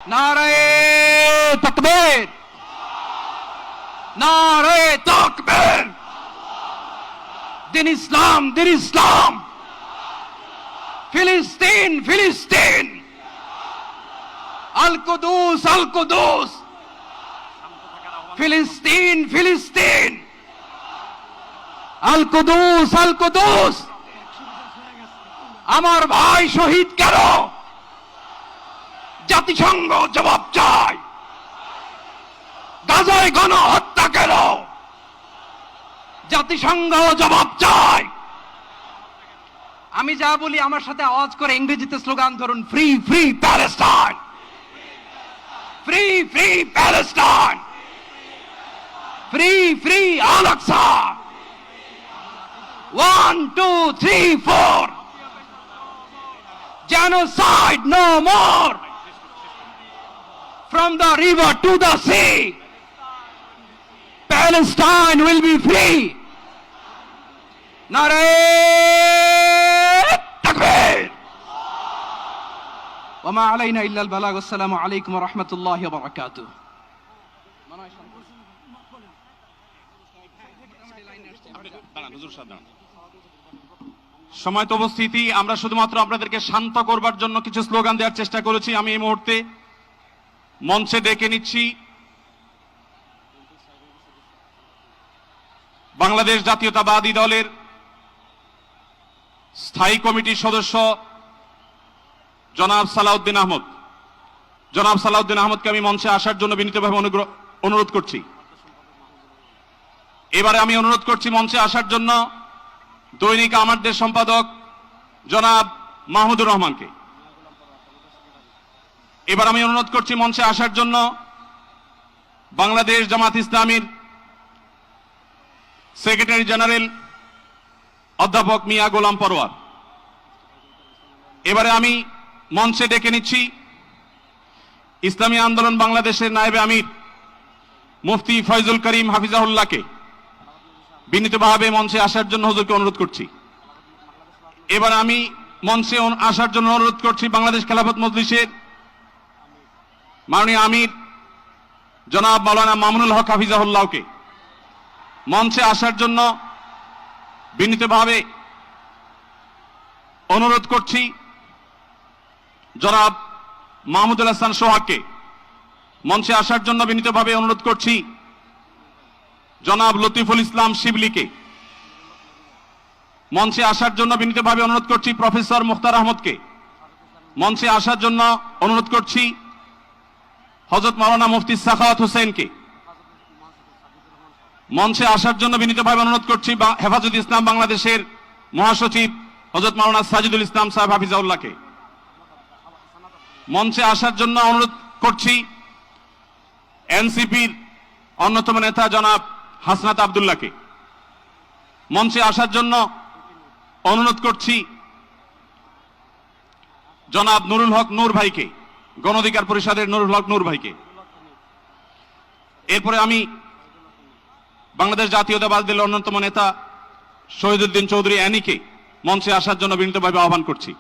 নারায়ে তাকবীর, নারায়ে তাকবীর। দিন ইসলাম, দিন ইসলাম। ফিলিস্তিন, ফিলিস্তিন। আল কুদুস, আল কুদুস। ফিলিস্তিন, ফিলিস্তিন। আল কুদুস, আল কুদুস। আমার ভাই শহীদ কেন? জাতিসংঘ জবাব চায়। গাজায় গণহত্যা কেন? জাতিসংঘ জবাব চায়। আমি যা বলি আমার সাথে আওয়াজ করে ইংরেজিতে স্লোগান ধরুন, free free Palestine, free free Palestine, free free Al Aqsa. 1 2 3 4, genocide no more. From the river to the sea, Palestine will be free. Nare takbir. Wa ma alayna illa al-balagh. Assalamu alaykum wa rahmatullahi wa barakatuh. সময়ত উপস্থিতি, আমরা শুধুমাত্র আপনাদেরকে শান্ত করবার জন্য কিছু slogan দেওয়ার চেষ্টা করেছি। আমি এই মুহূর্তে মঞ্চে ডেকে নিচ্ছি বাংলাদেশ জাতীয়তাবাদী দলের স্থায়ী কমিটির সদস্য জনাব সালাউদ্দিন আহমদ। জনাব সালাউদ্দিন আহমদকে আমি মঞ্চে আসার জন্য বিনীতভাবে অনুরোধ করছি। এবারে আমি অনুরোধ করছি মঞ্চে আসার জন্য দৈনিক আমাদের সম্পাদক জনাব মাহমুদুর রহমানকে। এবার আমি অনুরোধ করছি মঞ্চে আসার জন্য বাংলাদেশ জামাত ইসলামীর সেক্রেটারি জেনারেল অধ্যাপক মিয়া গোলাম পরোয়ার। এবারে আমি মঞ্চে ডেকে নিচ্ছি ইসলামী আন্দোলন বাংলাদেশের নায়েবে আমির মুফতি ফয়জুল করিম হাফিজাহুল্লাহকে বিনীতভাবে মঞ্চে আসার জন্য হুজুরকে অনুরোধ করছি। এবার আমি মঞ্চে আসার জন্য অনুরোধ করছি বাংলাদেশ খেলাফত মজলিসের মাননীয় আমির জনাব মাওলানা মামুনুল হক হাফিজাহুল্লাহকে মঞ্চে আসার জন্য বিনীতভাবে অনুরোধ করছি। জনাব মাহমুদুল হাসান সোহাগকে মঞ্চে আসার জন্য বিনীতভাবে অনুরোধ করছি। জনাব লতিফুল ইসলাম শিবলিকে মঞ্চে আসার জন্য বিনীতভাবে অনুরোধ করছি। প্রফেসর মুখতার আহমদকে মঞ্চে আসার জন্য অনুরোধ করছি। হযরত মাওলানা মুফতি সাখাওয়াত হোসেনকে মঞ্চে আসার জন্য বিনীতভাবে অনুরোধ করছি। হেফাজত ইসলাম বাংলাদেশের মহাসচিব হযরত মাওলানা সাজিদুল ইসলাম সাহেব হাফিজাউল্লাহকে মঞ্চে আসার জন্য অনুরোধ করছি। এনসিপির অন্যতম নেতা জনাব হাসনাত আব্দুল্লাহকে মঞ্চে আসার জন্য অনুরোধ করছি। জনাব নুরুল হক নূর ভাইকে, গণ অধিকার পরিষদের নুরুল হক নূর ভাইকে। এরপরে আমি বাংলাদেশ জাতীয়তাবাদী দলের অন্যতম নেতা শহীদুদ্দিন চৌধুরী অ্যানিকে মঞ্চে আসার জন্য বিনীতভাবে আহ্বান করছি।